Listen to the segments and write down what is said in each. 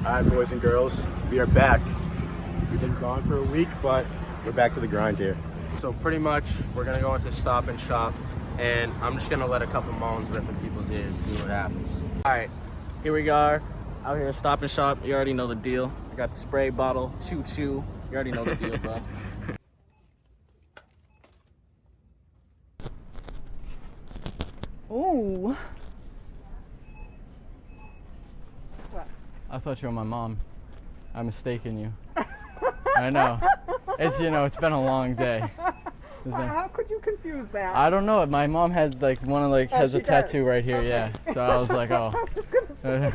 Alright, boys and girls, we are back. We've been gone for a week, but we're back to the grind here. So pretty much, we're gonna go into Stop and Shop, and I'm just gonna let a couple moans rip in people's ears, see what happens. Alright, here we are, out here at Stop and Shop. You already know the deal. I got the spray bottle, choo choo. You already know the deal, bro. Ooh. What? I thought you were my mom. I'm mistaken you. I know. It's, you know, it's been a long day. How could you confuse that? I don't know. My mom has like has a tattoo right here, okay. yeah. So I was like, oh. I was gonna say,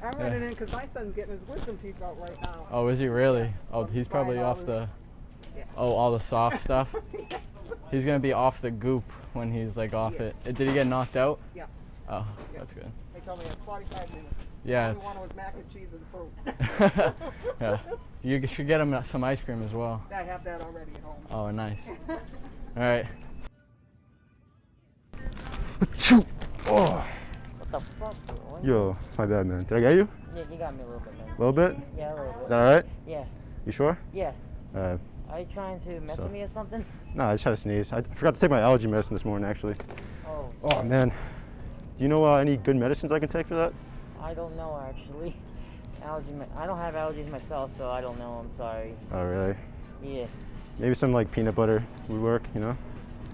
I'm running in because my son's getting his wisdom teeth out right now. Oh, is he really? Oh, he's probably off the, all the soft stuff. He's gonna be off the goop when he's like off it. Did he get knocked out? Yeah. Oh, that's good. They told me in 45 minutes. Yeah. The only one was mac and cheese and fruit. Yeah. You should get him some ice cream as well. I have that already at home. Oh, nice. All right. Oh. What the fuck, bro? Yo, my bad, man. Did I get you? Yeah, you got me a little bit, man. A little bit? Yeah, a little bit. Is that alright? Yeah. You sure? Yeah. Alright. Are you trying to mess with me or something? No, I just had to sneeze. I forgot to take my allergy medicine this morning, actually. Oh. Oh, man. Do you know any good medicines I can take for that? I don't know, actually. I don't have allergies myself, so I don't know. I'm sorry. Oh, really? Yeah. Maybe some, like, peanut butter would work, you know?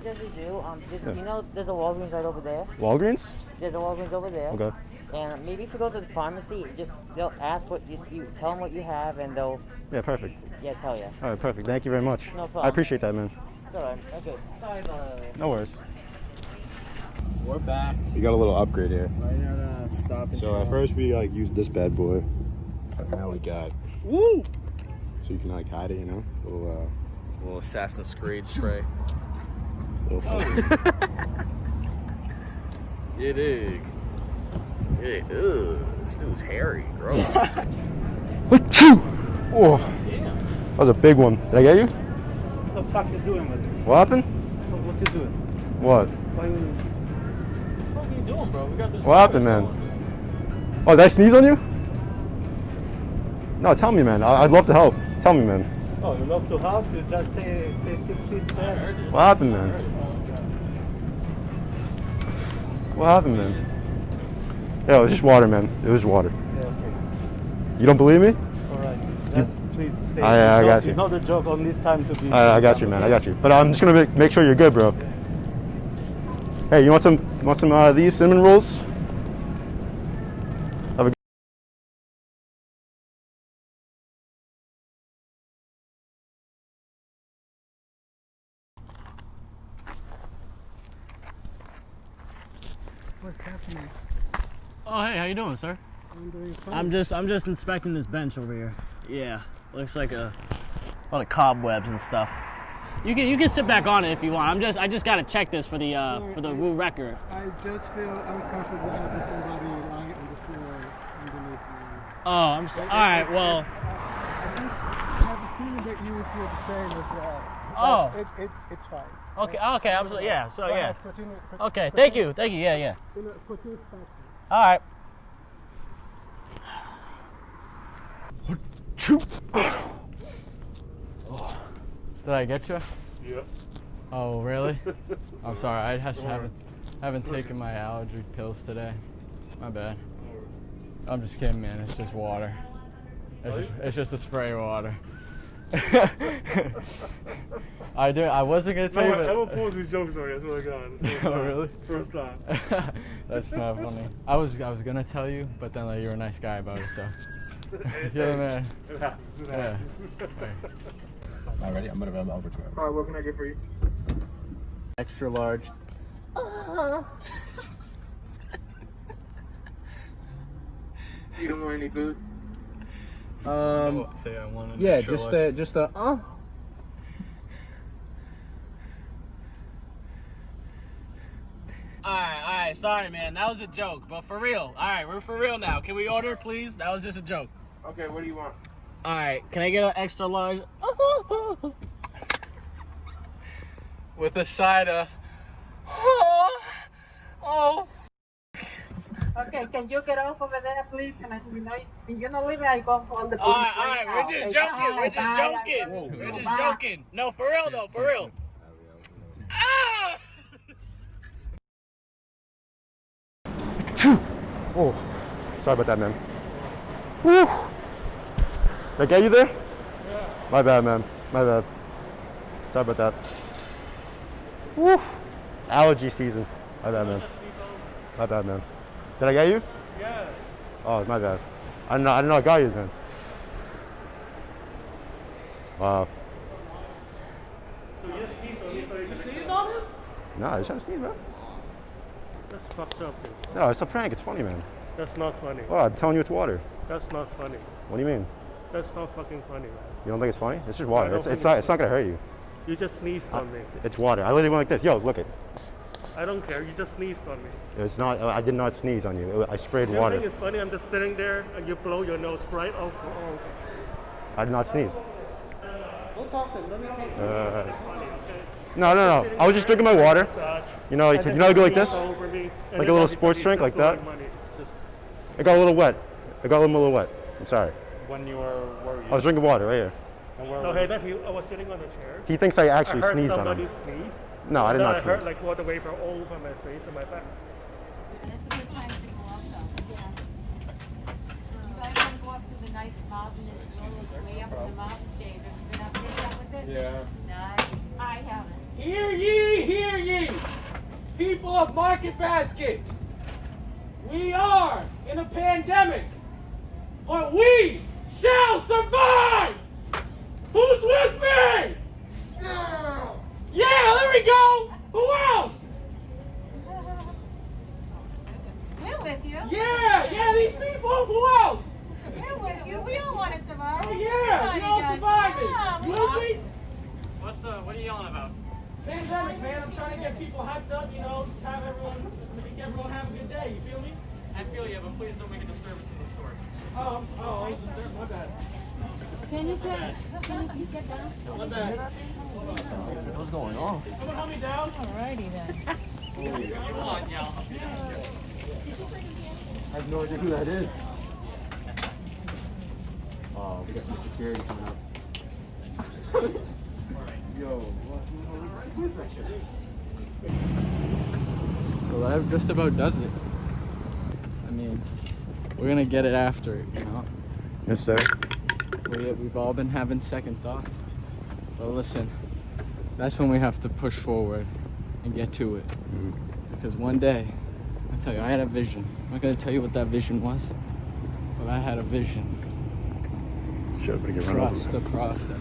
Yes, we do. You know, there's a Walgreens right over there. Walgreens? There's a Walgreens over there. Okay. And maybe if you go to the pharmacy, they'll ask what you tell them what you have, and they'll. Yeah, perfect. Yeah, tell you. All right, perfect. Thank you very much. No problem. I appreciate that, man. It's alright. Okay. Sorry about that. No worries. We're back. We got a little upgrade here. Right at Stop and So Shop. at first we used this bad boy. But now we got. Woo! So you can hide it, you know. Little Assassin's Creed spray. Little You dig? Yeah, this dude's hairy, gross. Oh, that was a big one. Did I get you? What the fuck you doing with it? What happened? What you doing? What? Why What are you doing, bro? We got this. What happened, man? Oh, did I sneeze on you? No, tell me, man. I'd love to help. Tell me, man. Oh, you love to help? You just stay 6 feet there. What happened, man? What happened, man? Yeah, it was just water, man. It was water. Yeah, okay. You don't believe me? Alright. Just please stay. I got you. It's not a joke on this time to be. I got you, man. I got you. But I'm just gonna make sure you're good, bro. Hey, you want some of these cinnamon rolls? Have a What's happening? Oh, hey, how you doing, sir? I'm doing fine. I'm just inspecting this bench over here. Yeah, looks like a lot of cobwebs and stuff. You can sit back on it if you want. I just gotta check this for the Woo record. I just feel uncomfortable having somebody lying on the floor underneath me. Oh, I'm sorry. All right, well. I have a feeling that you would feel the same as well. Oh. But it's fine. Okay, okay, I'm so yeah, so Go yeah. ahead, continue. Okay, thank you, yeah. Continue talking. All right. Did I get you? Yeah. Oh, really? I'm sorry. I just haven't taken my allergy pills today. My bad. I'm just kidding, man. It's just water. It's just a spray of water. I wasn't gonna tell you. I will post these jokes on you. I swear to God. Oh, really? First time. That's not funny. I was gonna tell you, but then like you were a nice guy about it, so. You're the man. It happens. It Yeah. happens. All right, ready? I'm gonna run over to it. Alright, what can I get for you? Extra large. You don't want any food? Say I wanted. Yeah, extra just a. Alright, sorry man, that was a joke, but for real. Alright, we're for real now. Can we order, please? That was just a joke. Okay, what do you want? Alright, can I get an extra large? with a side of. Oh. Okay, can you get off over there, please? And I, you know, if you're not leaving, I go for all the police. All right, we're just joking. We're just joking. We're just joking. No, for real though, for real. Ah! Oh, sorry about that, man. Woo! Did I get you there? Yeah. My bad, man. My bad. Sorry about that. Woo! Allergy season. My bad, man. My bad, man. Did I get you? Yes. Oh, my bad. I didn't know I got you, man. Wow. So you sneezed on him? No, I just had to sneeze, man. That's fucked up, dude. No, it's a prank. It's funny, man. That's not funny. Oh, I'm telling you it's water. That's not funny. What do you mean? That's not fucking funny, man. You don't think it's funny? It's just water. I It's don't not. think It's not gonna hurt you. You just sneezed on me. It's water. I literally went like this. Yo, look it. I don't care. You just sneezed on me. It's not. I did not sneeze on you. I sprayed You water. think it's funny? I'm just sitting there and you blow your nose right off. Oh, okay. I did not sneeze. Don't talk to him. Let me talk to him. It's funny, okay? No. I was just drinking my water. Massage. You know, And then I go like you this. walk over me, and Like then a little every time sports you drink, start like that? throwing money, just It got a little wet. It got a little wet. I'm sorry. when you were worried. I was drinking water right here. No, hey, that I was sitting on the chair. He thinks I actually I heard sneezed on somebody him. sneezed. No, I did And then not I heard sneeze. like water vapor all over my face and my back. And it's a good time to go up though. Yeah. You guys want to go up to the nice mountainous road way up in the mountains, Dave? Have you been up there yet with it? Yeah. Nice. I haven't. Hear ye, hear ye, people of Market Basket. We are in a pandemic, but we shall survive. Who's with me? Yeah, there we go. Who else? We're with you. Yeah, these people. Who else? We're with you. We all want to survive. Oh yeah, we all surviving. Yeah, we You all. with me? What are you yelling about? Pandemic, man. I'm trying to get people hyped up. You know, just have make everyone have a good day. You feel me? I feel you, but please don't make a disturbance in the store. Oh, I was disturbed. My bad. Can you please get down? My bad. What's going on? Someone help me down. Alrighty then. You want, yeah. I have no idea who that is. Oh, we got some security coming up. Yo, who is that shit? So that just about does it. I mean, we're gonna get it after it, you know? Yes, sir. We've all been having second thoughts. But listen, that's when we have to push forward and get to it. Because one day, I tell you, I had a vision. I'm not gonna tell you what that vision was, but I had a vision. Sure, but get run over. Trust the process.